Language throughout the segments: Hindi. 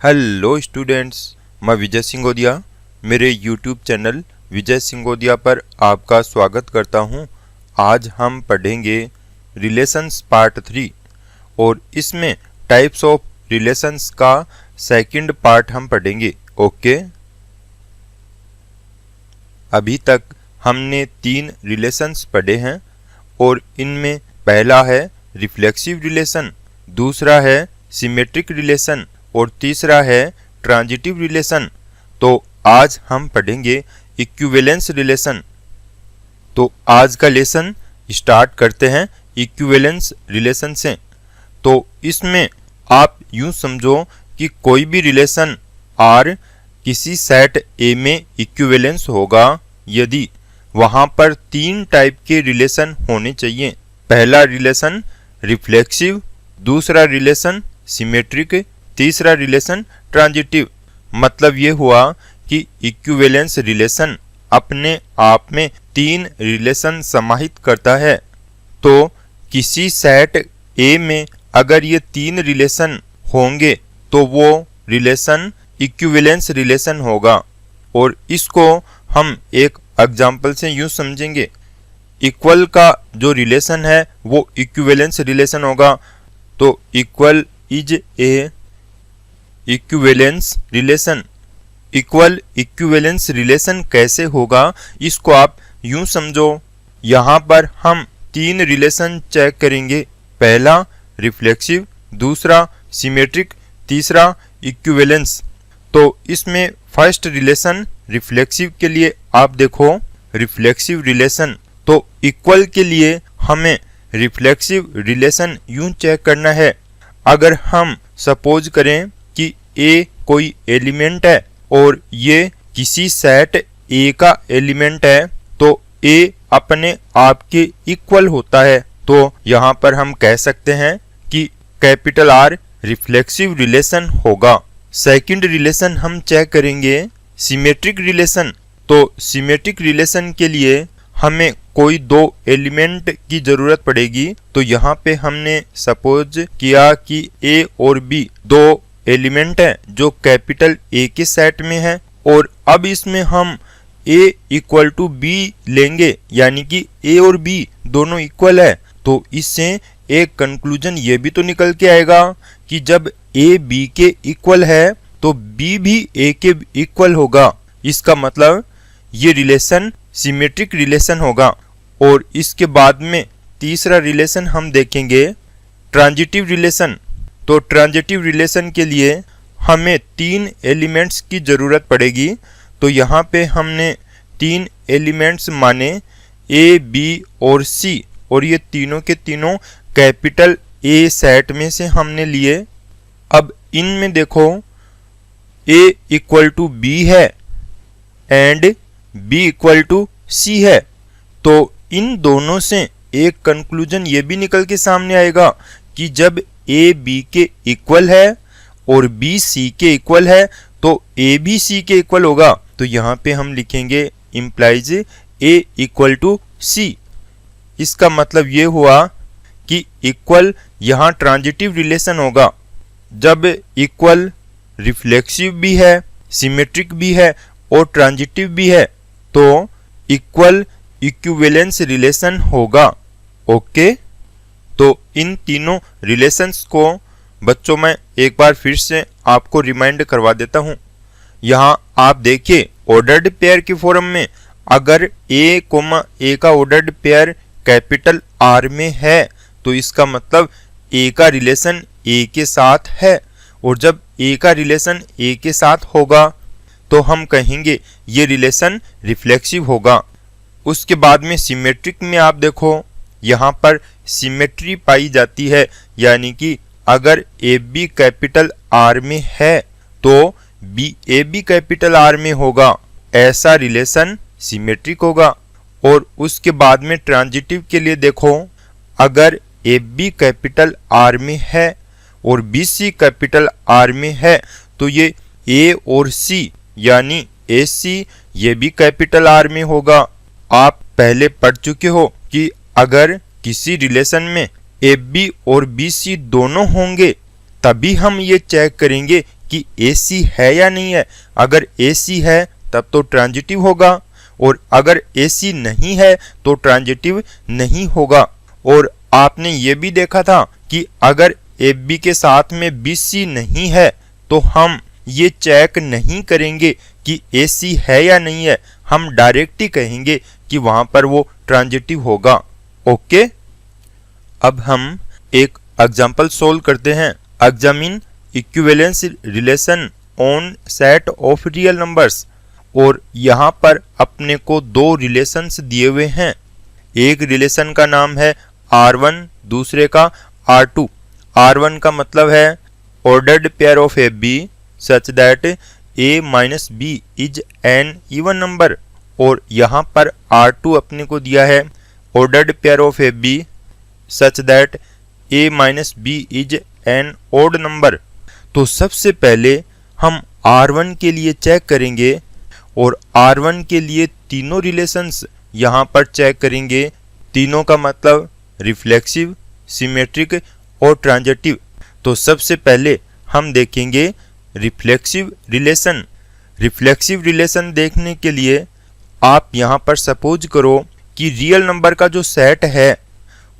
हेलो स्टूडेंट्स, मैं विजय सिंगोदिया मेरे यूट्यूब चैनल विजय सिंगोदिया पर आपका स्वागत करता हूं। आज हम पढ़ेंगे रिलेशंस पार्ट 3 और इसमें टाइप्स ऑफ रिलेशंस का सेकंड पार्ट हम पढ़ेंगे। ओके, अभी तक हमने 3 रिलेशंस पढ़े हैं और इनमें पहला है रिफ्लेक्सिव रिलेशन, दूसरा है सिमेट्रिक रिलेशन और तीसरा है ट्रांजिटिव रिलेशन। तो आज हम पढ़ेंगे इक्विवेलेंस रिलेशन। तो आज का लेसन स्टार्ट करते हैं इक्विवेलेंस रिलेशन से। तो इसमें आप यूं समझो कि कोई भी रिलेशन R किसी सेट A में इक्विवेलेंस होगा यदि वहां पर 3 टाइप के रिलेशन होने चाहिए। पहला रिलेशन रिफ्लेक्सिव, दूसरा रिलेशन सिमेट्रिक, तीसरा रिलेशन ट्रांजिटिव। मतलब ये हुआ कि इक्विवेलेंस रिलेशन अपने आप में 3 रिलेशन समाहित करता है। तो किसी सेट A में अगर ये 3 रिलेशन होंगे तो वो रिलेशन इक्विवेलेंस रिलेशन होगा। और इसको हम एक एग्जांपल से यूं समझेंगे, इक्वल का जो रिलेशन है वो इक्विवेलेंस रिलेशन होगा। तो equal is a equivalence relation. Equal equivalence relation कैसे होगा, इसको आप यूं समझो, यहाँ पर हम 3 रिलेशन चेक करेंगे। पहला रिफ्लेक्सिव, दूसरा सिमेट्रिक, तीसरा इक्विवेलेंस। तो इसमें फर्स्ट रिलेशन रिफ्लेक्सिव के लिए आप देखो, रिफ्लेक्सिव रिलेशन। तो इक्वल के लिए हमें रिफ्लेक्सिव रिलेशन यूं चेक करना है। अगर हम सपोज करें कि A कोई एलिमेंट है और ये किसी सेट A का एलिमेंट है, तो A अपने आप के इक्वल होता है। तो यहाँ पर हम कह सकते हैं कि कैपिटल R रिफ्लेक्सिव रिलेशन होगा। सेकंड रिलेशन हम चेक करेंगे सिमेट्रिक रिलेशन। तो सिमेट्रिक रिलेशन के लिए हमें कोई 2 एलिमेंट की जरूरत पड़ेगी। तो यहाँ पे हमने सपोज किया कि A और B 2 एलिमेंट है जो कैपिटल A के सेट में है, और अब इसमें हम A इक्वल टू B लेंगे, यानी कि A और B दोनों इक्वल है। तो इससे एक कंक्लूजन ये भी तो निकल के आएगा कि जब A B के इक्वल है तो B भी A के इक्वल होगा। इसका मतलब ये रिलेशन सिमेट्रिक रिलेशन होगा। और इसके बाद में तीसरा रिलेशन हम देखेंगे ट्रांजिटिव रिलेशन। तो ट्रांजिटिव रिलेशन के लिए हमें 3 एलिमेंट्स की जरूरत पड़ेगी। तो यहाँ पे हमने 3 एलिमेंट्स माने A, B और C, और ये तीनों के तीनों कैपिटल A सेट में से हमने लिए। अब इनमें देखो A इक्वल टू B है and B equal to C है। तो इन दोनों से एक कंक्लूजन ये भी निकल के सामने आएगा कि जब A B के इक्वल है और B C के इक्वल है तो A भी C के इक्वल होगा। तो यहाँ पे हम लिखेंगे implies A equal to C। इसका मतलब ये हुआ कि इक्वल यहाँ ट्रांजिटिव रिलेशन होगा। जब इक्वल रिफ्लेक्सिव भी है, सिमेट्रिक भी है और ट्रांजिटिव भी है तो इक्वल इक्विवेलेंस रिलेशन होगा। ओके, तो इन तीनों रिलेशंस को बच्चों मैं एक बार फिर से आपको रिमाइंड करवा देता हूं। यहाँ आप देखिए ऑर्डर्ड पेयर के फॉर्म में अगर A, A का ऑर्डर्ड पेयर कैपिटल R में है तो इसका मतलब A का रिलेशन A के साथ है, और जब A का रिलेशन A के साथ होगा तो हम कहेंगे ये रिलेशन रिफ्लेक्सिव होगा। उसके बाद में सिमेट्रिक में आप देखो, यहाँ पर सिमेट्री पाई जाती है, यानी कि अगर AB कैपिटल R में है तो AB कैपिटल R में होगा, ऐसा रिलेशन सिमेट्रिक होगा। और उसके बाद में ट्रांजिटिव के लिए देखो, अगर AB कैपिटल R में है और BC कैपिटल R में है तो ये A और C यानी AC ये भी कैपिटल R में होगा। आप पहले पढ़ चुके हो कि अगर किसी रिलेशन में AB और BC दोनों होंगे तभी हम ये चेक करेंगे कि AC है या नहीं है। अगर AC है तब तो ट्रांजिटिव होगा, और अगर AC नहीं है तो ट्रांजिटिव नहीं होगा। और आपने ये भी देखा था कि अगर AB के साथ में BC नहीं है तो हम ये चेक नहीं करेंगे कि AC है या नहीं है, हम डायरेक्ट ही कहेंगे कि वहां पर वो ट्रांजिटिव होगा। ओके, अब हम एक एग्जांपल सोल्व करते हैं। Examine equivalence relation on set of real numbers. और यहाँ पर अपने को दो रिलेशंस दिए हुए हैं। एक रिलेशन का नाम है R1, दूसरे का R2। R1 का मतलब है ordered pair of AB such that A minus B is an even number. और यहाँ पर R2 अपने को दिया है ordered pair of AB such that A minus B is an odd number. तो सबसे पहले हम R1 के लिए चेक करेंगे, और R1 के लिए तीनों रिलेशंस यहाँ पर चेक करेंगे। तीनों का मतलब रिफ्लेक्सिव, सिमेट्रिक और ट्रांजिटिव। तो सबसे पहले हम देखेंगे रिफ्लेक्सिव रिलेशन। रिफ्लेक्सिव रिलेशन देखने के लिए आप यहाँ पर सपोज करो कि रियल नंबर का जो सेट है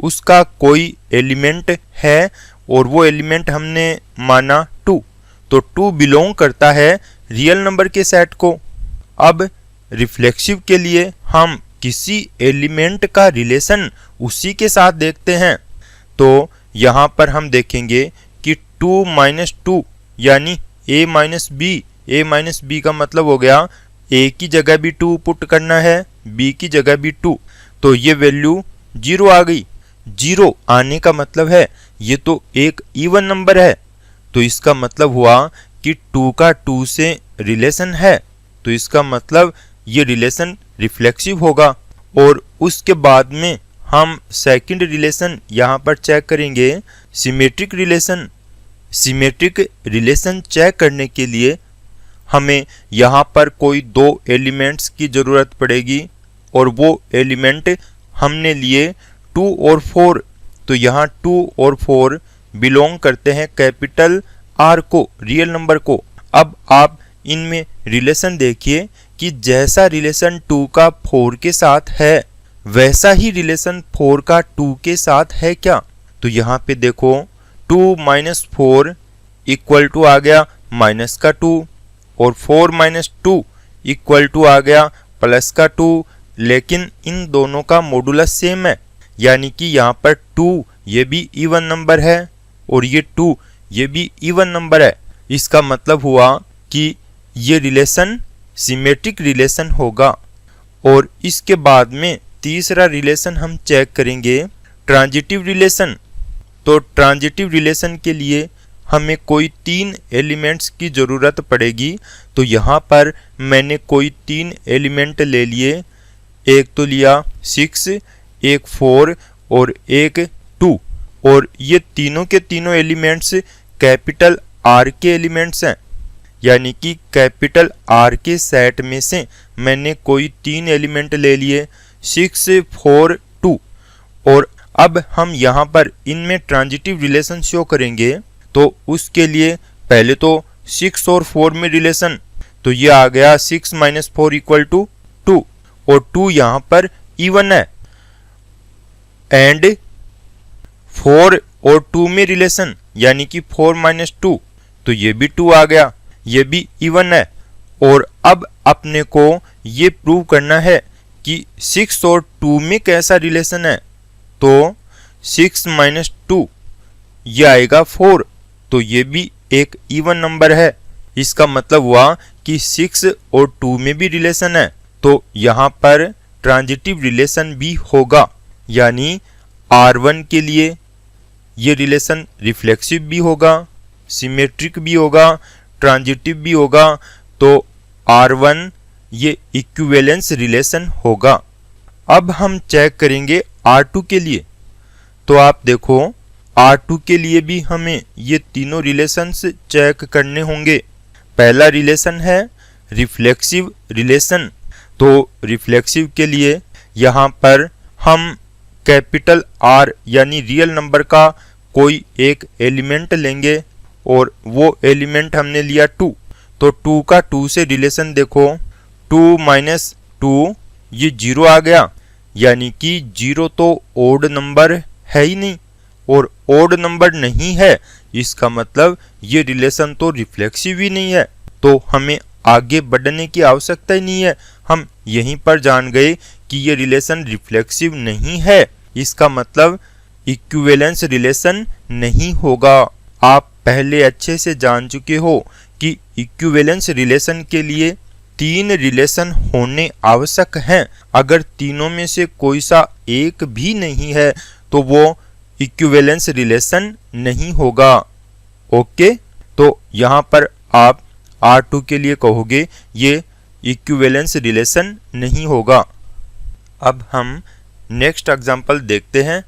उसका कोई एलिमेंट है, और वो एलिमेंट हमने माना 2। तो 2 बिलोंग करता है रियल नंबर के सेट को। अब रिफ्लेक्सिव के लिए हम किसी एलिमेंट का रिलेशन उसी के साथ देखते हैं। तो यहाँ पर हम देखेंगे कि 2 माइनस 2 यानी A minus B। A minus B का मतलब हो गया A की जगह भी 2 पुट करना है, B की जगह भी 2। तो ये वैल्यू 0 आ गई। 0 आने का मतलब है ये तो एक इवन नंबर है। तो इसका मतलब हुआ कि 2 का 2 से रिलेशन है। तो इसका मतलब ये रिलेशन रिफ्लेक्सिव होगा। और उसके बाद में हम सेकंड रिलेशन यहाँ पर चेक करेंगे, symmetric relation. Symmetric relation check करने के लिए हमें यहाँ पर कोई दो एलिमेंट्स की ज़रूरत पड़ेगी, और वो एलिमेंट हमने लिए 2 और 4। तो यहाँ 2 और 4 बिलोंग करते हैं कैपिटल R को, रियल नंबर को। अब आप इनमें रिलेशन देखिए कि जैसा रिलेशन 2 का 4 के साथ है वैसा ही रिलेशन 4 का 2 के साथ है क्या। तो यहाँ पे देखो 2 माइनस 4 इक्वल टू आ गया माइनस का 2, और 4 माइनस 2 इक्वल टू आ गया प्लस का 2। लेकिन इन दोनों का मॉडुलस सेम है, यानी कि यहाँ पर 2 ये भी इवन नंबर है और ये 2 ये भी इवन नंबर है। इसका मतलब हुआ कि ये रिलेशन सिमेट्रिक रिलेशन होगा। और इसके बाद में तीसरा रिलेशन हम चेक करेंगे, ट्रांजिटिव रिलेशन। तो ट्रांजिटिव रिलेशन के लिए हमें कोई 3 एलिमेंट्स की ज़रूरत पड़ेगी। तो यहाँ पर मैंने कोई 3 एलिमेंट ले लिए। एक तो लिया 6, एक 4 और एक 2। और ये तीनों के तीनों एलिमेंट्स कैपिटल R के एलिमेंट्स हैं, यानी कि कैपिटल R के सेट में से मैंने कोई 3 एलिमेंट ले लिए, 6, 4, 2। और अब हम यहाँ पर इनमें ट्रांजिटिव रिलेशन शो करेंगे। तो उसके लिए पहले तो 6 और 4 में रिलेशन, तो ये आ गया 6 माइनस 4 इक्वल टू 2, और 2 यहाँ पर इवन है। एंड 4 और 2 में रिलेशन, यानी कि 4 माइनस 2, तो ये भी 2 आ गया, ये भी इवन है। और अब अपने को ये प्रूव करना है कि 6 और 2 में कैसा रिलेशन है। तो 6 माइनस 2 ये आएगा 4, तो ये भी एक इवन नंबर है। इसका मतलब हुआ कि 6 और 2 में भी रिलेशन है, तो यहाँ पर ट्रांजिटिव रिलेशन भी होगा। यानी R1 के लिए ये रिलेशन रिफ्लेक्सिव भी होगा, सिमेट्रिक भी होगा, ट्रांजिटिव भी होगा। तो R1 ये इक्विवेलेंस रिलेशन होगा। अब हम चेक करेंगे R2 के लिए। तो आप देखो R2 के लिए भी हमें ये तीनों रिलेशंस चेक करने होंगे। पहला रिलेशन है रिफ्लेक्सिव रिलेशन। तो रिफ्लेक्सिव के लिए यहाँ पर हम कैपिटल R यानी रियल नंबर का कोई एक एलिमेंट लेंगे, और वो एलिमेंट हमने लिया 2, तो 2 का 2 से रिलेशन देखो, 2 माइनस 2 ये 0 आ गया, यानी कि 0 तो ओड नंबर है ही नहीं, और ओड नंबर नहीं है इसका मतलब ये रिलेशन तो रिफ्लेक्सिव ही नहीं है, तो हमें आगे बढ़ने की आवश्यकता ही नहीं है, हम यहीं पर जान गए कि ये रिलेशन रिफ्लेक्सिव नहीं है, इसका मतलब इक्विवेलेंस रिलेशन नहीं होगा। आप पहले अच्छे से जान चुके हो कि इक्विवेलेंस रिलेशन के लिए 3 रिलेशन होने आवश्यक हैं, अगर तीनों में से कोई सा एक भी नहीं है तो वो इक्विवेलेंस रिलेशन नहीं होगा। ओके, तो यहाँ पर आप R2 के लिए कहोगे ये इक्विवेलेंस रिलेशन नहीं होगा। अब हम नेक्स्ट एग्जांपल देखते हैं।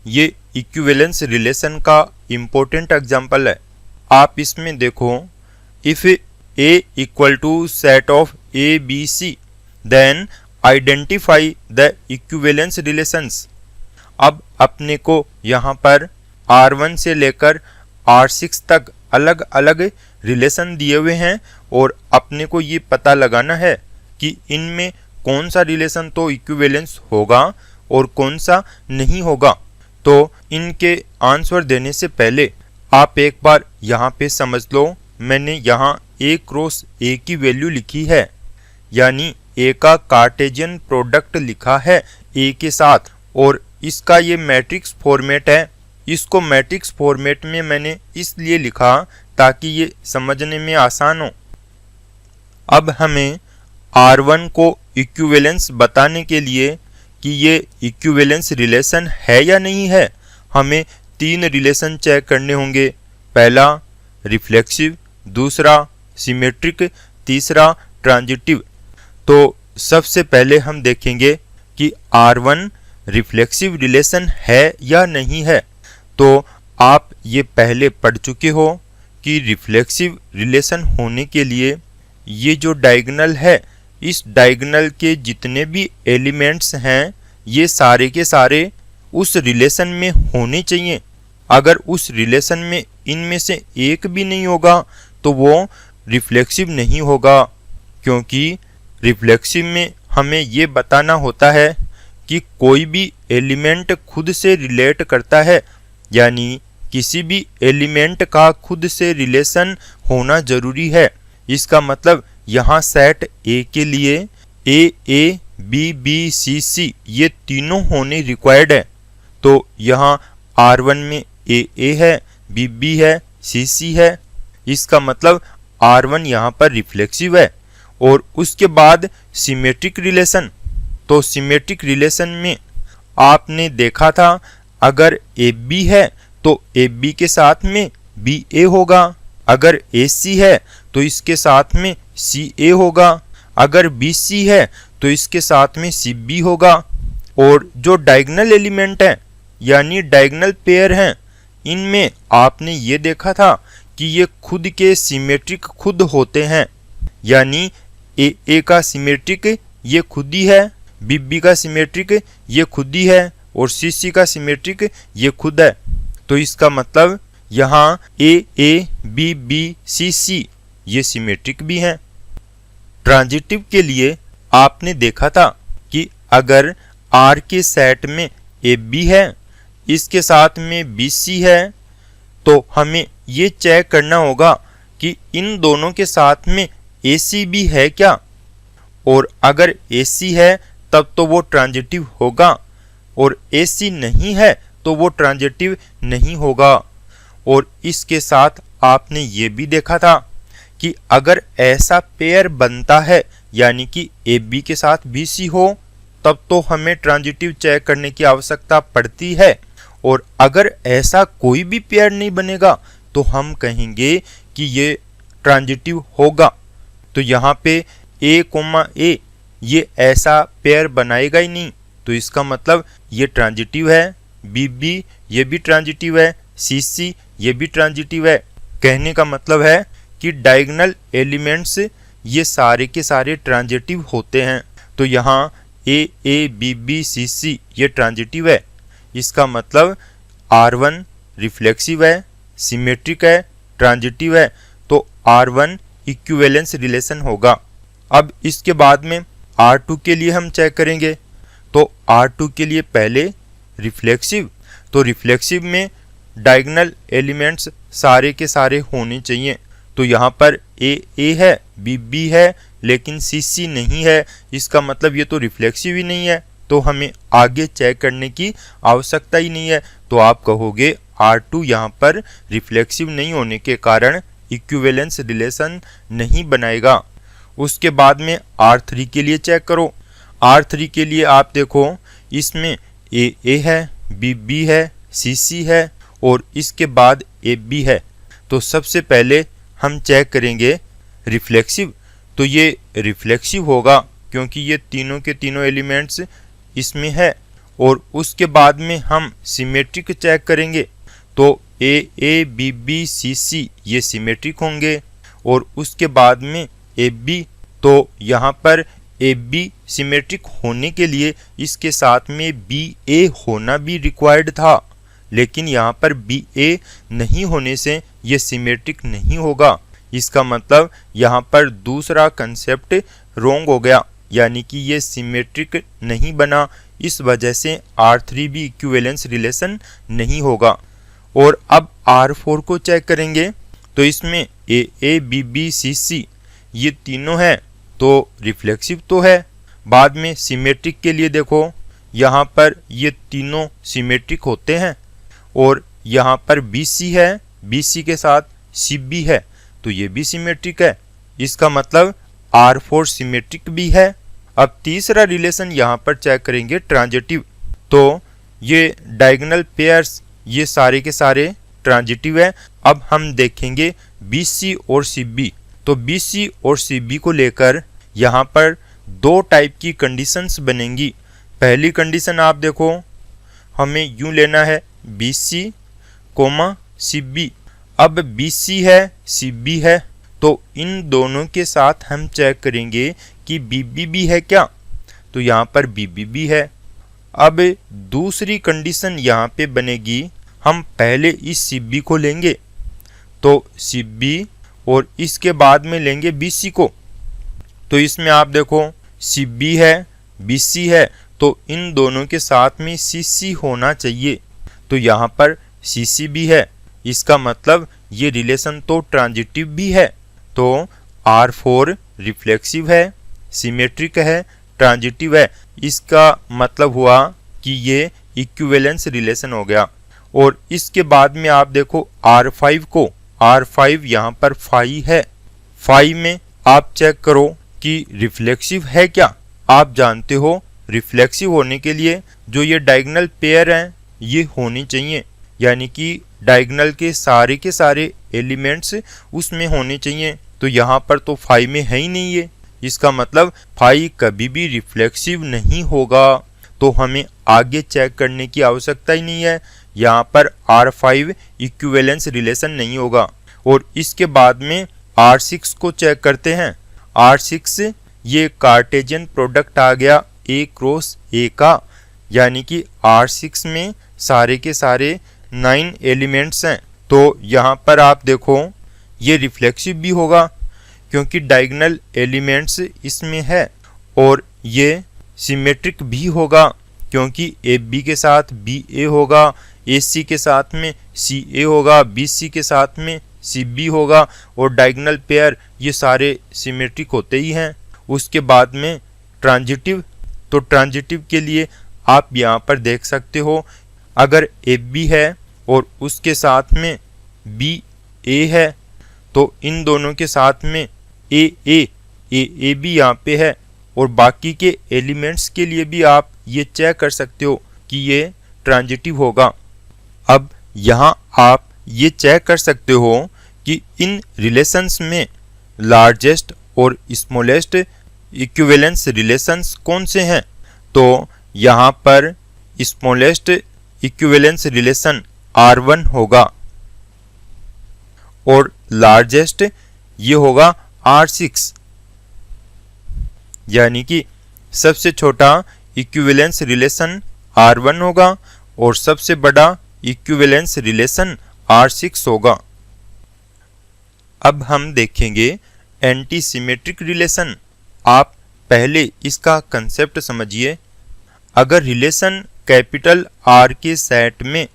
ये इक्विवेलेंस रिलेशन का इम्पोर्टेंट एग्जांपल है। आप इसमें देखो, if A equal to set of ABC then identify the equivalence relations. अब अपने को यहाँ पर R1 से लेकर R6 तक अलग अलग रिलेशन दिए हुए हैं और अपने को ये पता लगाना है कि इनमें कौन सा रिलेशन तो इक्विवेलेंस होगा और कौन सा नहीं होगा। तो इनके आंसर देने से पहले आप एक बार यहाँ पे समझ लो, मैंने यहाँ A क्रॉस A की वैल्यू लिखी है, यानी A का कार्टेशियन प्रोडक्ट लिखा है A के साथ, और इसका ये मैट्रिक्स फॉर्मेट है। इसको मैट्रिक्स फॉर्मेट में मैंने इसलिए लिखा ताकि ये समझने में आसान हो। अब हमें R1 को इक्विवेलेंस बताने के लिए कि ये इक्विवेलेंस रिलेशन है या नहीं है, हमें 3 रिलेशन चेक करने होंगे। पहला रिफ्लेक्सिव, दूसरा सिमेट्रिक, तीसरा ट्रांजिटिव। तो सबसे पहले हम देखेंगे कि R1 रिफ्लेक्सिव रिलेशन है या नहीं है। तो आप ये पहले पढ़ चुके हो कि रिफ्लेक्सिव रिलेशन होने के लिए ये जो डायगोनल है, इस डायगोनल के जितने भी एलिमेंट्स हैं ये सारे के सारे उस रिलेशन में होने चाहिए। अगर उस रिलेशन में इनमें से एक भी नहीं होगा तो वो रिफ्लेक्सिव नहीं होगा, क्योंकि रिफ्लेक्सिव में हमें ये बताना होता है कि कोई भी एलिमेंट खुद से रिलेट करता है, यानी किसी भी एलिमेंट का खुद से रिलेशन होना जरूरी है। इसका मतलब यहाँ सेट A के लिए A, B, B, C ये तीनों होने रिक्वायर्ड है। तो यहाँ R1 में A है, B है, C है, इसका मतलब R1 यहाँ पर रिफ्लेक्सिव है। और उसके बाद सिमेट्रिक रिलेशन, तो सिमेट्रिक रिलेशन में आपने देखा था अगर AB है तो AB के साथ में BA होगा, अगर AC है तो इसके साथ में CA होगा, अगर BC है तो इसके साथ में CB होगा। और जो डायगोनल एलिमेंट है यानी डायगोनल पेयर हैं, इनमें आपने ये देखा था कि ये खुद के सिमेट्रिक खुद होते हैं, यानी A का सिमेट्रिक ये खुद ही है, B का सिमेट्रिक ये खुद ही है, और C का सिमेट्रिक ये खुद है। तो इसका मतलब यहाँ A, B, C ये सिमेट्रिक भी हैं। ट्रांजिटिव के लिए आपने देखा था कि अगर R के सेट में AB है, इसके साथ में BC है, तो हमें ये चेक करना होगा कि इन दोनों के साथ में AC भी है क्या, और अगर AC है तब तो वो ट्रांजिटिव होगा, और AC नहीं है तो वो ट्रांजिटिव नहीं होगा। और इसके साथ आपने ये भी देखा था कि अगर ऐसा पेयर बनता है यानी कि AB के साथ BC हो, तब तो हमें ट्रांजिटिव चेक करने की आवश्यकता पड़ती है, और अगर ऐसा कोई भी पेयर नहीं बनेगा तो हम कहेंगे कि ये ट्रांजिटिव होगा। तो यहाँ पे A, ये ऐसा पेयर बनाएगा ही नहीं, तो इसका मतलब ये ट्रांजिटिव है। B ये भी ट्रांजिटिव है, C ये भी ट्रांजिटिव है। कहने का मतलब है कि डायगोनल एलिमेंट्स ये सारे के सारे ट्रांजिटिव होते हैं। तो यहाँ A, B, C ये ट्रांजिटिव है। इसका मतलब R1 रिफ्लेक्सिव है, सिमेट्रिक है, ट्रांजिटिव है तो R1 इक्विवेलेंस रिलेशन होगा। अब इसके बाद में R2 के लिए हम चेक करेंगे। तो R2 के लिए पहले रिफ्लेक्सिव, तो रिफ्लेक्सिव में डायगोनल एलिमेंट्स सारे के सारे होने चाहिए। तो यहाँ पर A है, B है, लेकिन C नहीं है, इसका मतलब ये तो रिफ्लेक्सिव ही नहीं है, तो हमें आगे चेक करने की आवश्यकता ही नहीं है। तो आप कहोगे R2 यहाँ पर रिफ्लेक्सिव नहीं होने के कारण इक्विवेलेंस रिलेशन नहीं बनाएगा। उसके बाद में R3 के लिए चेक करो। R3 के लिए आप देखो, इसमें A है, B है, C है और इसके बाद AB है। तो सबसे पहले हम चेक करेंगे रिफ्लेक्सिव। तो ये रिफ्लेक्सिव होगा क्योंकि ये तीनों के तीनों एलिमेंट्स इसमें है। और उसके बाद में हम सिमेट्रिक चेक करेंगे। तो A, B, C ये सिमेट्रिक होंगे। और उसके बाद में AB, तो यहाँ पर AB सिमेट्रिक होने के लिए इसके साथ में BA होना भी रिक्वायर्ड था, लेकिन यहाँ पर BA नहीं होने से ये सिमेट्रिक नहीं होगा। इसका मतलब यहाँ पर दूसरा कंसेप्ट रॉन्ग हो गया, यानी कि ये सिमेट्रिक नहीं बना, इस वजह से R3 भी इक्विवेलेंस रिलेशन नहीं होगा। और अब R4 को चेक करेंगे। तो इसमें A, B, C ये तीनों है तो रिफ्लेक्सिव तो है। बाद में सिमेट्रिक के लिए देखो, यहाँ पर ये तीनों सिमेट्रिक होते हैं। और यहाँ पर BC है, BC के साथ CB है तो ये भी सिमेट्रिक है, इसका मतलब R4 सिमेट्रिक भी है। अब तीसरा रिलेशन यहाँ पर चेक करेंगे ट्रांजिटिव। तो ये डायगोनल पेयर्स ये सारे के सारे ट्रांजिटिव है। अब हम देखेंगे BC और CB। तो BC और CB को लेकर यहाँ पर दो टाइप की कंडीशंस बनेंगी। पहली कंडीशन आप देखो, हमें यूं लेना है BC, CB। अब BC है, CB है, तो इन दोनों के साथ हम चेक करेंगे कि BB भी है क्या। तो यहाँ पर BB भी है। अब दूसरी कंडीशन यहाँ पे बनेगी, हम पहले इस CB को लेंगे, तो CB और इसके बाद में लेंगे BC को। तो इसमें आप देखो CB है, BC है, तो इन दोनों के साथ में CC होना चाहिए। तो यहाँ पर CC भी है, इसका मतलब ये रिलेशन तो ट्रांजिटिव भी है। तो R4 रिफ्लेक्सिव है, सिमेट्रिक है, ट्रांजिटिव है, इसका मतलब हुआ कि ये इक्विवेलेंस रिलेशन हो गया। और इसके बाद में आप देखो R5 को, R5 यहाँ पर फाई है। फाई में आप चेक करो कि रिफ्लेक्सिव है क्या। आप जानते हो रिफ्लेक्सिव होने के लिए जो ये डायगोनल पेयर हैं ये होनी चाहिए, यानी कि डायगोनल के सारे एलिमेंट्स उसमें होने चाहिए। तो यहाँ पर तो फाई में है ही नहीं है, इसका मतलब फाई कभी भी रिफ्लेक्सिव नहीं होगा। तो हमें आगे चेक करने की आवश्यकता ही नहीं है, यहाँ पर R5 इक्विवेलेंस रिलेशन नहीं होगा। और इसके बाद में R6 को चेक करते हैं। R6 ये कार्टेशियन प्रोडक्ट आ गया A क्रॉस A का, यानी कि R6 में सारे के सारे 9 एलिमेंट्स हैं। तो यहाँ पर आप देखो ये रिफ्लेक्सिव भी होगा क्योंकि डायगोनल एलिमेंट्स इसमें है। और ये सिमेट्रिक भी होगा क्योंकि AB के साथ BA होगा, AC के साथ में CA होगा, BC के साथ में CB होगा। और डायगोनल पेयर ये सारे सिमेट्रिक होते ही हैं। उसके बाद में ट्रांजिटिव, तो ट्रांजिटिव के लिए आप यहाँ पर देख सकते हो, अगर AB है और उसके साथ में BA है तो इन दोनों के साथ में AA भी यहाँ पे है। और बाकी के एलिमेंट्स के लिए भी आप ये चेक कर सकते हो कि ये ट्रांजिटिव होगा। अब यहाँ आप ये चेक कर सकते हो कि इन रिलेशंस में लार्जेस्ट और स्मॉलेस्ट इक्विवेलेंस रिलेशंस कौन से हैं। तो यहाँ पर स्मॉलेस्ट इक्विवेलेंस रिलेशन R1 होगा और लार्जेस्ट ये होगा R6, यानी कि सबसे छोटा इक्विवेलेंस रिलेशन R1 होगा और सबसे बड़ा इक्विवेलेंस रिलेशन R6 होगा। अब हम देखेंगे एंटी सिमेट्रिक रिलेशन। आप पहले इसका कंसेप्ट समझिए। अगर रिलेशन कैपिटल आर के सेट में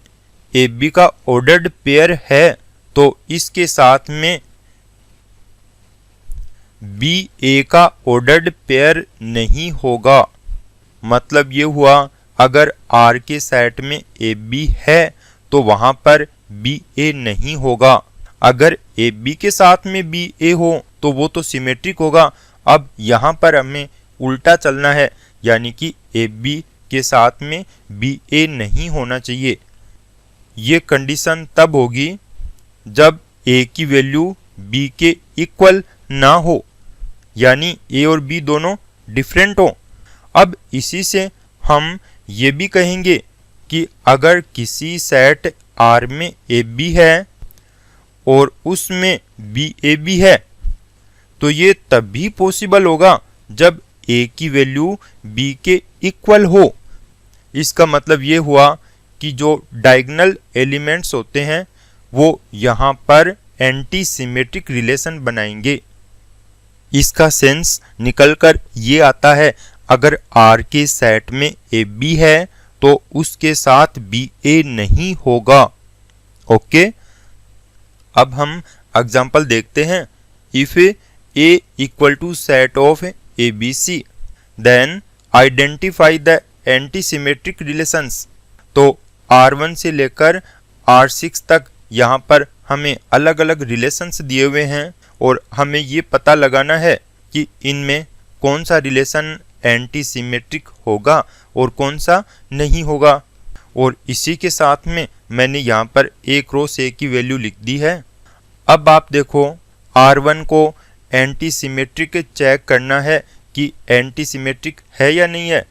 ए बी का ऑर्डर्ड पेयर है तो इसके साथ में बी ए का ऑर्डर्ड पेयर नहीं होगा। मतलब ये हुआ, अगर आर के सेट में ए बी है तो वहां पर बी ए नहीं होगा। अगर ए बी के साथ में बी ए हो तो वो तो सिमेट्रिक होगा। अब यहाँ पर हमें उल्टा चलना है, यानी कि ए बी के साथ में बी ए नहीं होना चाहिए। ये कंडीशन तब होगी जब ए की वैल्यू बी के इक्वल ना हो, यानी ए और बी दोनों डिफरेंट हो। अब इसी से हम ये भी कहेंगे कि अगर किसी सेट आर में ए बी है और उसमें बी ए बी है तो ये तभी पॉसिबल होगा जब ए की वैल्यू बी के इक्वल हो। इसका मतलब ये हुआ कि जो डायगोनल एलिमेंट्स होते हैं वो यहाँ पर एंटी सिमेट्रिक रिलेशन बनाएंगे। इसका सेंस निकलकर ये आता है, अगर आर के सेट में ए बी है तो उसके साथ बी ए नहीं होगा। ओके, अब हम एग्जाम्पल देखते हैं। If A equal to set of A B C then identify the anti symmetric relations. तो R1 से लेकर R6 तक यहाँ पर हमें अलग अलग रिलेशंस दिए हुए हैं और हमें ये पता लगाना है कि इनमें कौन सा रिलेशन एंटी सिमेट्रिक होगा और कौन सा नहीं होगा। और इसी के साथ में मैंने यहाँ पर ए क्रॉस ए की वैल्यू लिख दी है। अब आप देखो, R1 को एंटी सिमेट्रिक चेक करना है कि एंटी सिमेट्रिक है या नहीं है।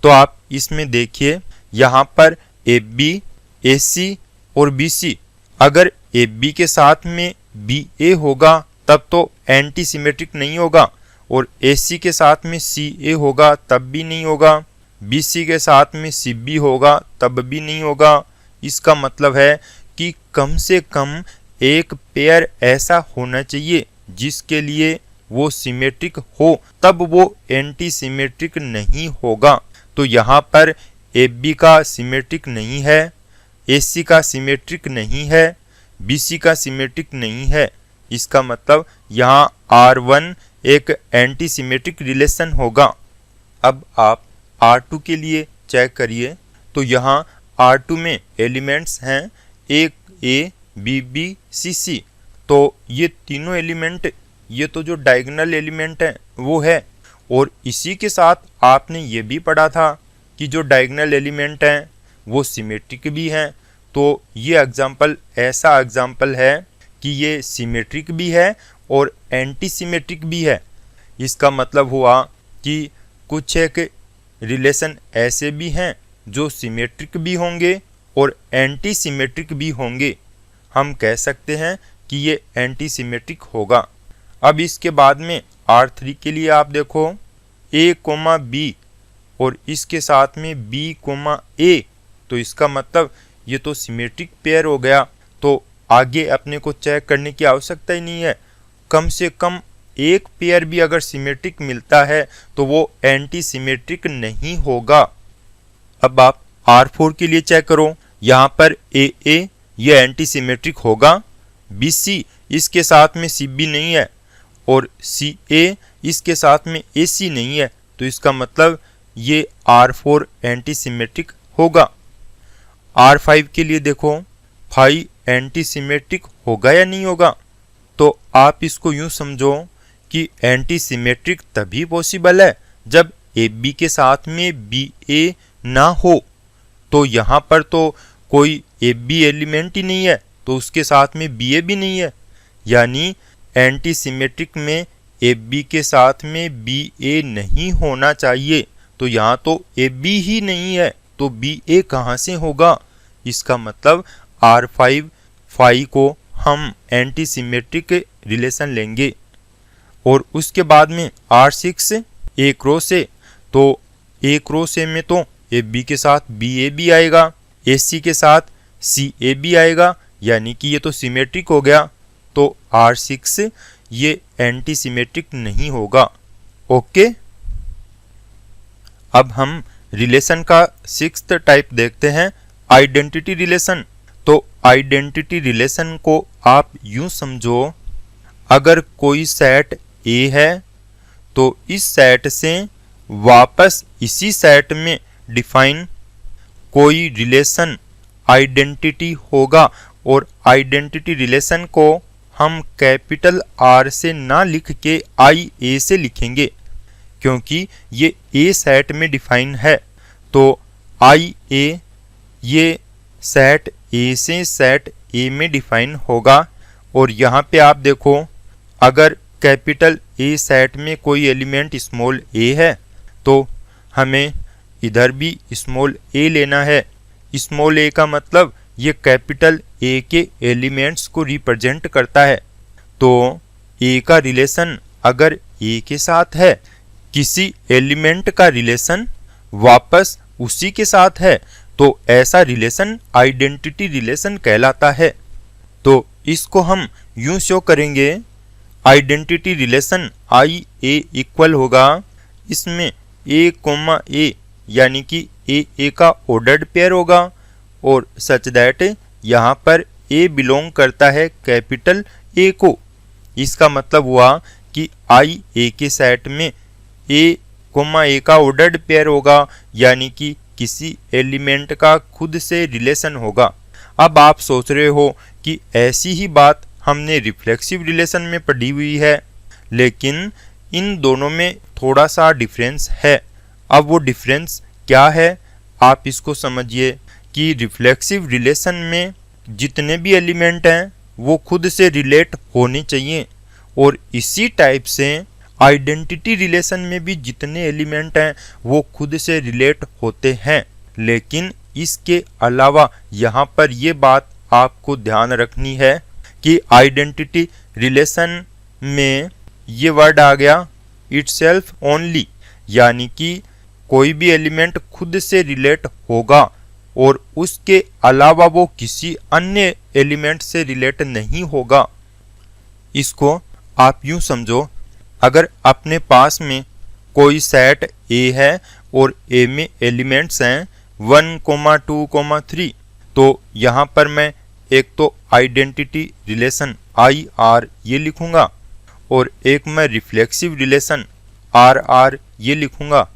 तो आप इसमें देखिए, यहाँ पर ए बी, ए सी और बी सी, अगर ए बी के साथ में बी ए होगा तब तो एंटी सिमेट्रिक नहीं होगा, और ए सी के साथ में सी ए होगा तब भी नहीं होगा, बी सी के साथ में सी बी होगा तब भी नहीं होगा। इसका मतलब है कि कम से कम एक पेयर ऐसा होना चाहिए जिसके लिए वो सिमेट्रिक हो, तब वो एंटी सिमेट्रिक नहीं होगा। तो यहाँ पर ए बी का सिमेट्रिक नहीं है, ए सी का सिमेट्रिक नहीं है, बी सी का सिमेट्रिक नहीं है। इसका मतलब यहाँ R1 एक एंटी सिमेट्रिक रिलेशन होगा। अब आप R2 के लिए चेक करिए। तो यहाँ R2 में एलिमेंट्स हैं ए बी बी सी सी। तो ये तीनों एलिमेंट, ये तो जो डायगोनल एलिमेंट है वो है। और इसी के साथ आपने ये भी पढ़ा था कि जो डायगोनल एलिमेंट हैं वो सिमेट्रिक भी हैं। तो ये एग्जाम्पल ऐसा एग्जाम्पल है कि ये सिमेट्रिक भी है और एंटी सिमेट्रिक भी है। इसका मतलब हुआ कि कुछ एक रिलेशन ऐसे भी हैं जो सिमेट्रिक भी होंगे और एंटी सिमेट्रिक भी होंगे। हम कह सकते हैं कि ये एंटी सिमेट्रिक होगा। अब इसके बाद में R3 के लिए आप देखो, A, B और इसके साथ में B, A, तो इसका मतलब ये तो सिमेट्रिक पेयर हो गया। तो आगे अपने को चेक करने की आवश्यकता ही नहीं है। कम से कम एक पेयर भी अगर सिमेट्रिक मिलता है तो वो एंटी सिमेट्रिक नहीं होगा। अब आप R4 के लिए चेक करो। यहाँ पर AA ये एंटी सिमेट्रिक होगा, BC इसके साथ में CB नहीं है और CA इसके साथ में AC नहीं है। तो इसका मतलब ये R4 एंटी सिमेट्रिक होगा। R5 के लिए देखो, 5 एंटी सिमेट्रिक होगा या नहीं होगा। तो आप इसको यूं समझो कि एंटी सिमेट्रिक तभी पॉसिबल है जब AB के साथ में BA ना हो। तो यहाँ पर तो कोई AB एलिमेंट ही नहीं है, तो उसके साथ में BA भी नहीं है। यानी एंटी सिमेट्रिक में AB के साथ में BA नहीं होना चाहिए। तो यहाँ तो AB ही नहीं है तो BA कहाँ से होगा। इसका मतलब R5 को हम एंटी सिमेट्रिक रिलेशन लेंगे। और उसके बाद में R6 A क्रॉस A, तो A क्रॉस A में तो AB के साथ BA भी आएगा, AC के साथ CA भी आएगा, यानी कि ये तो सिमेट्रिक हो गया। तो R6 ये एंटी सिमेट्रिक नहीं होगा। ओके, अब हम रिलेशन का 6th टाइप देखते हैं, आइडेंटिटी रिलेशन। तो आइडेंटिटी रिलेशन को आप यूं समझो, अगर कोई सेट A है तो इस सेट से वापस इसी सेट में डिफाइन कोई रिलेशन आइडेंटिटी होगा, और आइडेंटिटी रिलेशन को हम कैपिटल R से ना लिख के IA से लिखेंगे, क्योंकि ये A सेट में डिफाइन है। तो IA ये सेट A से सेट A में डिफाइन होगा। और यहाँ पे आप देखो, अगर कैपिटल A सेट में कोई एलिमेंट स्मॉल a है तो हमें इधर भी स्मॉल a लेना है। स्मॉल a का मतलब ये कैपिटल A के एलिमेंट्स को रिप्रेजेंट करता है। तो A का रिलेशन अगर A के साथ है, किसी एलिमेंट का रिलेशन वापस उसी के साथ है, तो ऐसा रिलेशन आइडेंटिटी रिलेशन कहलाता है। तो इसको हम यूं शो करेंगे, आइडेंटिटी रिलेशन IA इक्वल होगा, इसमें A, यानी कि A का ऑर्डर्ड पेयर होगा, और सच दैट यहाँ पर A बिलोंग करता है कैपिटल A को। इसका मतलब हुआ कि IA के सेट में A का ऑर्डर्ड पेयर होगा, यानी कि किसी एलिमेंट का खुद से रिलेशन होगा। अब आप सोच रहे हो कि ऐसी ही बात हमने रिफ्लेक्सिव रिलेशन में पढ़ी हुई है, लेकिन इन दोनों में थोड़ा सा डिफरेंस है। अब वो डिफरेंस क्या है, आप इसको समझिए कि रिफ्लेक्सिव रिलेशन में जितने भी एलिमेंट हैं वो खुद से रिलेट होने चाहिए, और इसी टाइप से आइडेंटिटी रिलेशन में भी जितने एलिमेंट हैं वो खुद से रिलेट होते हैं। लेकिन इसके अलावा यहाँ पर ये बात आपको ध्यान रखनी है कि आइडेंटिटी रिलेशन में ये वर्ड आ गया इटसेल्फ ओनली, यानी कि कोई भी एलिमेंट खुद से रिलेट होगा और उसके अलावा वो किसी अन्य एलिमेंट से रिलेट नहीं होगा। इसको आप यूं समझो, अगर अपने पास में कोई सेट A है और A में एलिमेंट्स हैं 1, 2, 3, तो यहाँ पर मैं एक तो आइडेंटिटी रिलेशन IR ये लिखूंगा, और एक मैं रिफ्लेक्सिव रिलेशन RR ये लिखूंगा।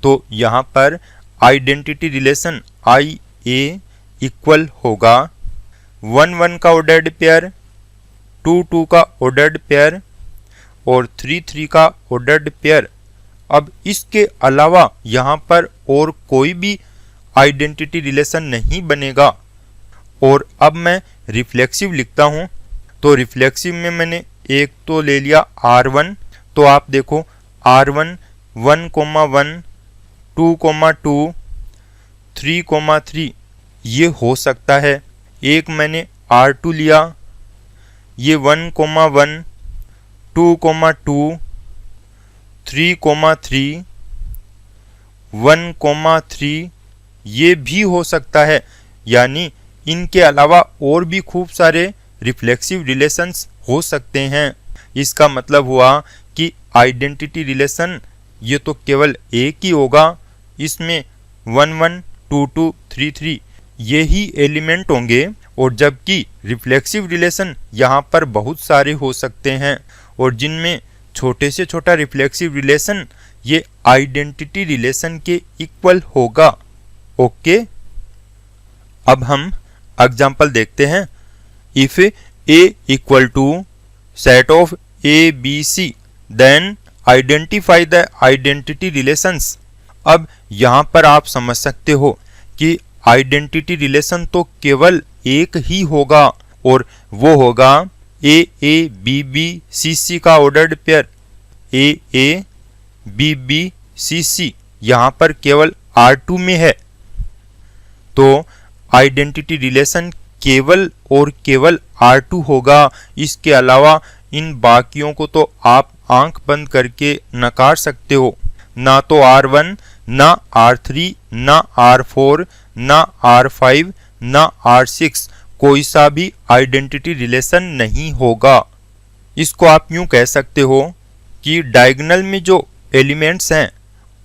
तो यहाँ पर आइडेंटिटी रिलेशन IA इक्वल होगा 1, 1 का ऑर्डर्ड पेयर, 2, 2 का ऑर्डर्ड पेयर और 3, 3 का ऑर्डर्ड पेयर। अब इसके अलावा यहाँ पर और कोई भी आइडेंटिटी रिलेशन नहीं बनेगा। और अब मैं रिफ्लेक्सिव लिखता हूँ, तो रिफ्लेक्सिव में मैंने एक तो ले लिया R1, तो आप देखो R1 1, 1, 2, 2, 3, 3 ये हो सकता है। एक मैंने R2 लिया, ये 1, 1, 2, 2, 3, 3, 1, 3 ये भी हो सकता है। यानी इनके अलावा और भी खूब सारे रिफ्लेक्सिव रिलेशंस हो सकते हैं। इसका मतलब हुआ कि आइडेंटिटी रिलेशन ये तो केवल एक ही होगा, इसमें 1, 1, 2, 2, 3, 3 ये ही एलिमेंट होंगे, और जबकि रिफ्लेक्सिव रिलेशन यहाँ पर बहुत सारे हो सकते हैं, और जिनमें छोटे से छोटा रिफ्लेक्सिव रिलेशन ये आइडेंटिटी रिलेशन के इक्वल होगा। ओके, अब हम एग्जाम्पल देखते हैं। If A equal to set of ABC then identify the identity relations. अब यहाँ पर आप समझ सकते हो कि आइडेंटिटी रिलेशन तो केवल एक ही होगा, और वो होगा AABBCC का ऑर्डर्ड पेयर। AABBCC यहाँ पर केवल R2 में है, तो आइडेंटिटी रिलेशन केवल और केवल R2 होगा। इसके अलावा इन बाकियों को तो आप आंख बंद करके नकार सकते हो। ना तो R1, ना R3, ना R4, ना R5, ना R6 कोई सा भी आइडेंटिटी रिलेशन नहीं होगा। इसको आप यूं कह सकते हो कि डायगोनल में जो एलिमेंट्स हैं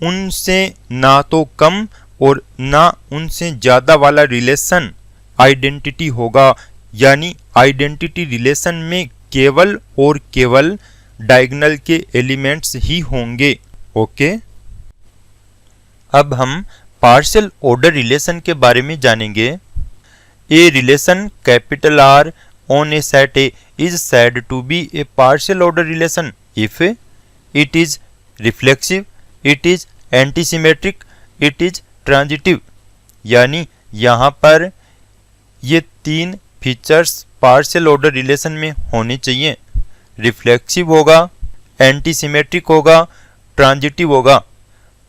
उनसे ना तो कम और ना उनसे ज़्यादा वाला रिलेशन आइडेंटिटी होगा, यानी आइडेंटिटी रिलेशन में केवल और केवल डायगोनल के एलिमेंट्स ही होंगे। ओके, अब हम पार्शियल ऑर्डर रिलेशन के बारे में जानेंगे। A relation capital R on a set A is said to be a partial order relation if it is reflexive, it is antisymmetric, it is transitive। यानी यहाँ पर ये तीन फीचर्स पार्शियल ऑर्डर रिलेशन में होने चाहिए। रिफ्लेक्सिव होगा, एंटीसिमेट्रिक होगा, ट्रांजिटिव होगा।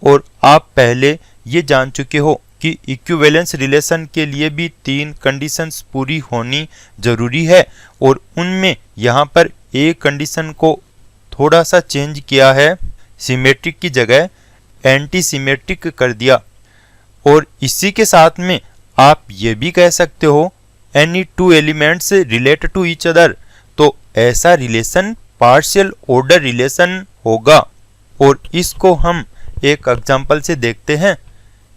और आप पहले ये जान चुके हो कि इक्विवेलेंस रिलेशन के लिए भी तीन कंडीशंस पूरी होनी जरूरी है, और उनमें यहाँ पर एक कंडीशन को थोड़ा सा चेंज किया है, सिमेट्रिक की जगह एंटी सिमेट्रिक कर दिया। और इसी के साथ में आप ये भी कह सकते हो any two elements relate to each other, तो ऐसा रिलेशन पार्शियल ऑर्डर रिलेशन होगा। और इसको हम एक एग्जांपल से देखते हैं।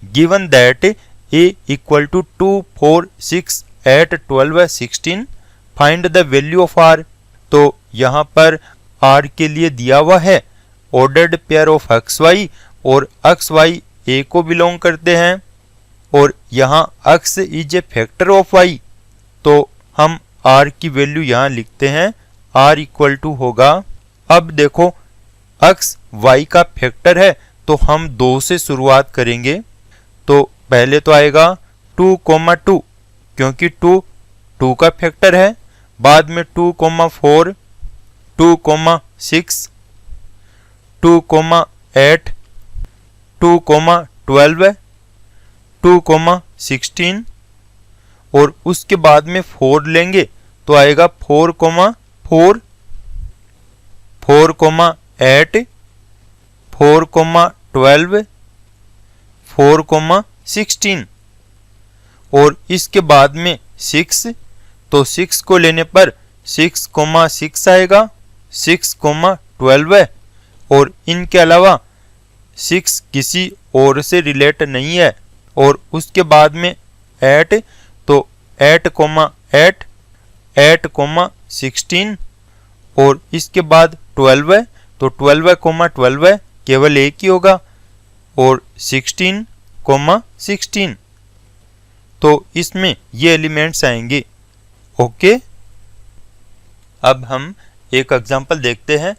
Given that a equal to 2, 4, 6, 8, 12, 16 find the value of r। तो यहाँ पर r के लिए दिया हुआ है ordered pair of x y, और एक्स वाई a को बिलोंग करते हैं, और यहाँ x is a factor of y। तो हम r की वैल्यू यहाँ लिखते हैं, r इक्वल टू होगा, अब देखो x y का फैक्टर है तो हम 2 से शुरुआत करेंगे। तो पहले तो आएगा 2, 2 क्योंकि 2 का फैक्टर है, बाद में 2, 4, 2, 6, 2, 8, 2, 12, 2, 16, और उसके बाद में 4 लेंगे तो आएगा 4, 4, 4, 8, 4, 12, 4, 16, और इसके बाद में 6, तो 6 को लेने पर 6, 6 आएगा, 6, 12, और इनके अलावा 6 किसी और से रिलेट नहीं है। और उसके बाद में 8, तो 8, 8, 8, 16, और इसके बाद 12, तो 12, 12 केवल एक ही होगा, और 16, 16, तो इसमें ये एलिमेंट्स आएंगे। ओके, अब हम एक एग्जांपल देखते हैं।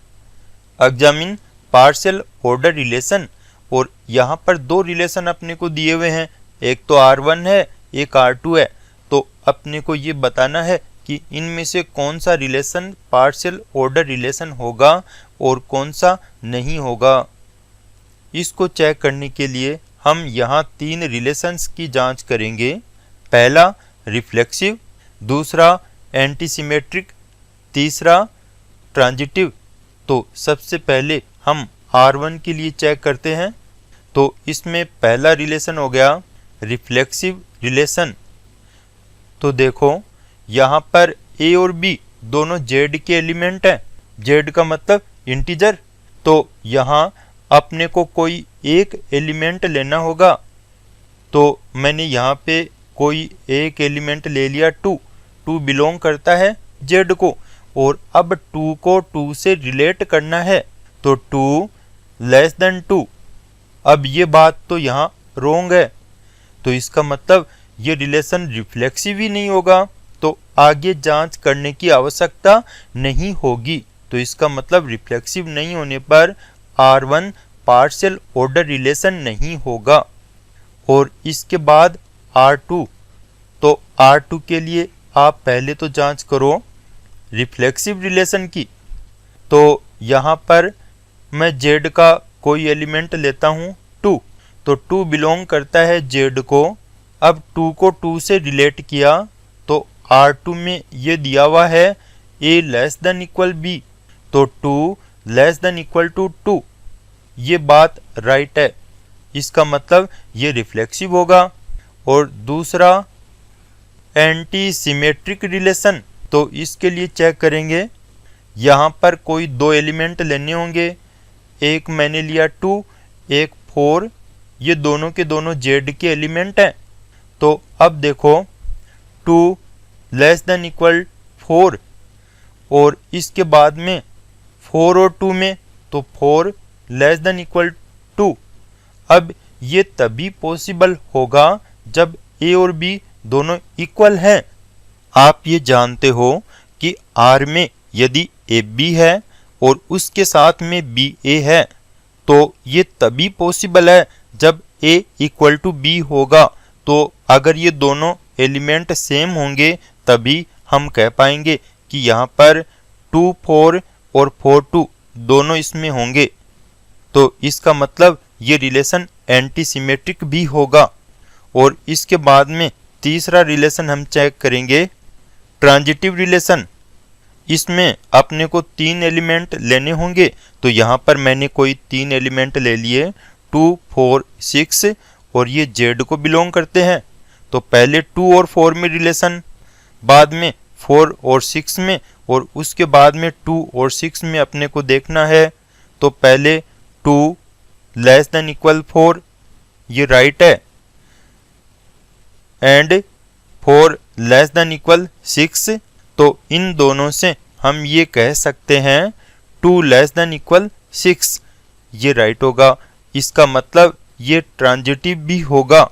एग्जामिन पार्शियल ऑर्डर रिलेशन, और यहाँ पर 2 रिलेशन अपने को दिए हुए हैं, एक तो R1 है, एक R2 है। तो अपने को ये बताना है कि इनमें से कौन सा रिलेशन पार्शियल ऑर्डर रिलेशन होगा और कौन सा नहीं होगा। इसको चेक करने के लिए हम यहाँ 3 रिलेशंस की जांच करेंगे। पहला रिफ्लेक्सिव, दूसरा एंटीसिमेट्रिक, तीसरा ट्रांजिटिव। तो सबसे पहले हम R1 के लिए चेक करते हैं। तो इसमें पहला रिलेशन हो गया रिफ्लेक्सिव रिलेशन। तो देखो यहाँ पर A और B दोनों Z के एलिमेंट हैं। Z का मतलब इंटीजर। तो यहाँ अपने को कोई एक एलिमेंट लेना होगा। तो मैंने यहाँ पे कोई एक एलिमेंट ले लिया 2 बिलोंग करता है Z को, और अब 2 को 2 से रिलेट करना है, तो 2 लेस देन 2। अब ये बात तो यहाँ रोंग है, तो इसका मतलब ये रिलेशन रिफ्लेक्सिव ही नहीं होगा, तो आगे जांच करने की आवश्यकता नहीं होगी। तो इसका मतलब रिफ्लेक्सिव नहीं होने पर R1 पार्शियल ऑर्डर रिलेशन नहीं होगा। और इसके बाद R2, तो R2 के लिए आप पहले तो जांच करो रिफ्लेक्सिव रिलेशन की। तो यहाँ पर मैं Z का कोई एलिमेंट लेता हूँ 2, तो 2 बिलोंग करता है Z को। अब 2 को 2 से रिलेट किया, तो R2 में ये दिया हुआ है A less than equal B, तो 2 लेस देन इक्वल टू 2। ये बात राइट है, इसका मतलब ये रिफ्लेक्सिव होगा। और दूसरा एंटी सिमेट्रिक रिलेशन, तो इसके लिए चेक करेंगे। यहाँ पर कोई दो एलिमेंट लेने होंगे, एक मैंने लिया 2, एक 4, ये दोनों के दोनों z के एलिमेंट हैं। तो अब देखो 2 लेस देन इक्वल 4 और इसके बाद में 4 और 2 में तो 4 लेस देन इक्वल 2। अब ये तभी पॉसिबल होगा जब a और b दोनों इक्वल हैं। आप ये जानते हो कि R में यदि AB है और उसके साथ में BA है तो ये तभी पॉसिबल है जब A इक्वल टू B होगा। तो अगर ये दोनों एलिमेंट सेम होंगे तभी हम कह पाएंगे कि यहाँ पर 2 4 और 4 2 दोनों इसमें होंगे। तो इसका मतलब ये रिलेशन एंटी सिमेट्रिक भी होगा। और इसके बाद में तीसरा रिलेशन हम चेक करेंगे, ट्रांजिटिव रिलेशन। इसमें अपने को 3 एलिमेंट लेने होंगे। तो यहाँ पर मैंने कोई 3 एलिमेंट ले लिए, 2 4 6 और ये z को बिलोंग करते हैं। तो पहले 2 और 4 में रिलेशन, बाद में 4 और 6 में, और उसके बाद में 2 और 6 में अपने को देखना है। तो पहले 2 लेस देन इक्वल 4, ये राइट है, एंड 4 लेस देन इक्वल 6। तो इन दोनों से हम ये कह सकते हैं 2 लेस देन इक्वल 6, ये राइट होगा। इसका मतलब ये ट्रांजिटिव भी होगा।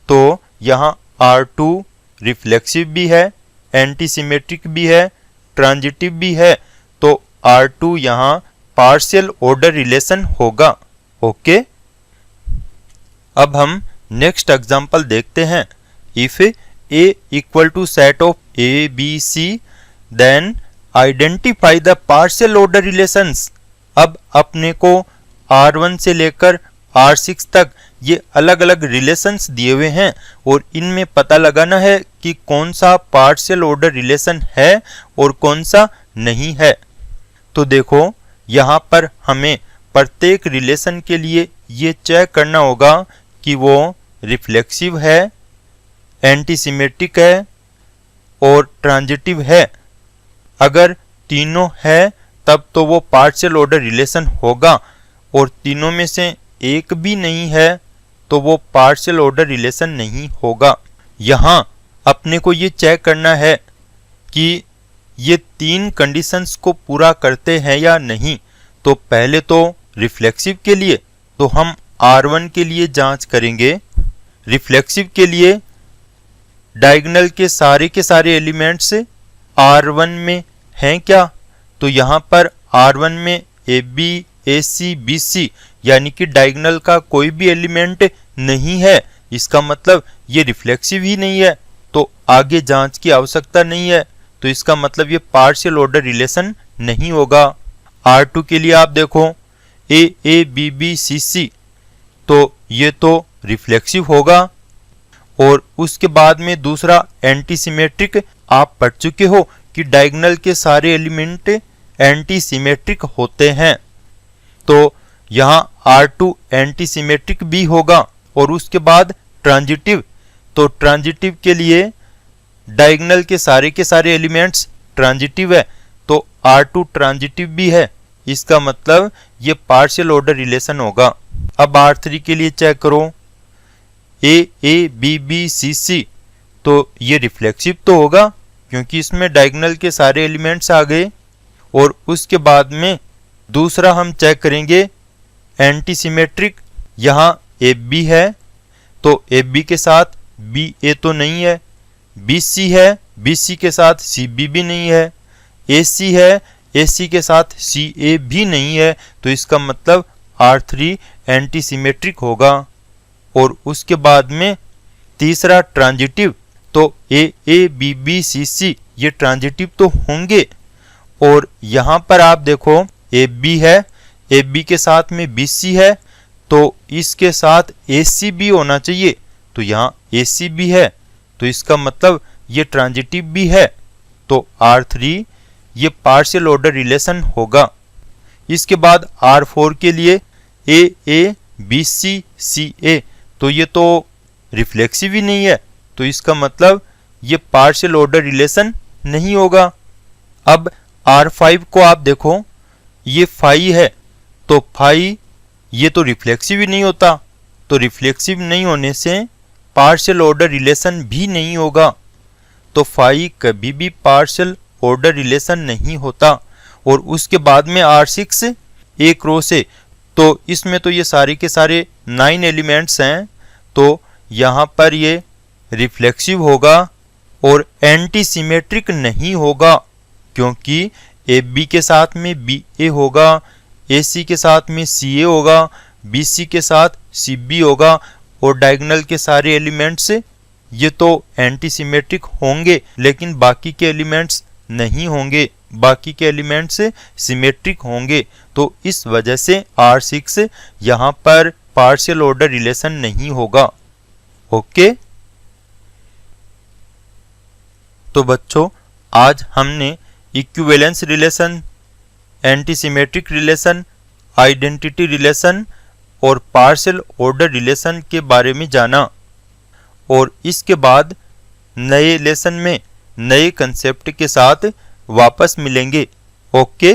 तो यहाँ R2 रिफ्लेक्सिव भी है, एंटी सिमेट्रिक भी है, ट्रांजिटिव भी है। तो R2 यहाँ पार्शियल ऑर्डर रिलेशन होगा। ओके, अब हम नेक्स्ट एग्जांपल देखते हैं। If A equal to set of A B C then identify the partial order relations. अब अपने को R1 से लेकर R6 तक ये अलग अलग रिलेशंस दिए हुए हैं और इनमें पता लगाना है कि कौन सा पार्शियल ऑर्डर रिलेशन है और कौन सा नहीं है। तो देखो यहाँ पर हमें प्रत्येक रिलेशन के लिए ये चेक करना होगा कि वो रिफ्लेक्सिव है, एंटी सिमेट्रिक है और ट्रांजिटिव है। अगर तीनों है तब तो वो पार्शियल ऑर्डर रिलेशन होगा, और तीनों में से एक भी नहीं है तो वो पार्शियल ऑर्डर रिलेशन नहीं होगा। यहाँ अपने को ये चेक करना है कि ये 3 कंडीशंस को पूरा करते हैं या नहीं। तो पहले तो रिफ्लेक्सिव के लिए तो हम R1 के लिए जांच करेंगे। रिफ्लेक्सिव के लिए डायगोनल के सारे एलिमेंट्स R1 में हैं क्या? तो यहाँ पर R1 में AB AC BC यानी कि डायगोनल का कोई भी एलिमेंट नहीं है। इसका मतलब ये रिफ्लेक्सिव ही नहीं है, तो आगे जांच की आवश्यकता नहीं है। तो इसका मतलब ये पार्शियल ऑर्डर रिलेशन नहीं होगा। R2 के लिए आप देखो AABBCC, तो ये तो रिफ्लेक्सिव होगा। और उसके बाद में दूसरा एंटी सिमेट्रिक, आप पढ़ चुके हो कि डायगोनल के सारे एलिमेंट एंटी सिमेट्रिक होते हैं। तो यहाँ R2 एंटी सिमेट्रिक भी होगा। और उसके बाद ट्रांजिटिव, तो ट्रांजिटिव के लिए डायगोनल के सारे एलिमेंट्स ट्रांजिटिव है, तो R2 ट्रांजिटिव भी है। इसका मतलब ये पार्शियल ऑर्डर रिलेशन होगा। अब R3 के लिए चेक करो AABBCC, तो ये रिफ्लेक्सिव तो होगा क्योंकि इसमें डायगोनल के सारे एलिमेंट्स आ गए। और उसके बाद में दूसरा हम चेक करेंगे एंटी सिमेट्रिक। यहाँ AB है तो AB के साथ BA तो नहीं है, BC है, BC के साथ CB भी नहीं है, AC है, AC के साथ CA भी नहीं है। तो इसका मतलब R3 एंटी सिमेट्रिक होगा। और उसके बाद में तीसरा ट्रांजिटिव, तो AABBCC ये ट्रांजिटिव तो होंगे। और यहाँ पर आप देखो AB है, AB के साथ में BC है, तो इसके साथ AC भी होना चाहिए। तो यहाँ AC भी है, तो इसका मतलब ये ट्रांजिटिव भी है। तो R3 ये पार्शियल ऑर्डर रिलेशन होगा। इसके बाद R4 के लिए AABCCA, तो ये तो रिफ्लेक्सिव ही नहीं है। तो इसका मतलब ये पार्शियल ऑर्डर रिलेशन नहीं होगा। अब R5 को आप देखो, ये फाई है, तो फाई ये तो रिफ्लेक्सिव ही नहीं होता, तो रिफ्लेक्सिव नहीं होने से पार्शियल ऑर्डर रिलेशन भी नहीं होगा। तो फाई कभी भी पार्शियल ऑर्डर रिलेशन नहीं होता। और उसके बाद में R6 एक रो से, तो इसमें तो ये सारे के सारे 9 एलिमेंट्स हैं, तो यहाँ पर ये रिफ्लेक्सिव होगा और एंटी सिमेट्रिक नहीं होगा, क्योंकि AB के साथ में BA होगा, AC के साथ में CA होगा, BC के साथ CB होगा, और डायगोनल के सारे एलिमेंट्स ये तो एंटी सिमेट्रिक होंगे, लेकिन बाकी के एलिमेंट्स नहीं होंगे, बाकी के एलिमेंट्स सिमेट्रिक होंगे। तो इस वजह से R6 यहाँ पर पार्शियल ऑर्डर रिलेशन नहीं होगा। ओके, तो बच्चों आज हमने equivalence relation, anti symmetric relation, identity relation और पार्शियल ऑर्डर रिलेशन के बारे में जाना। और इसके बाद नए लेसन में नए कंसेप्ट के साथ वापस मिलेंगे। ओके।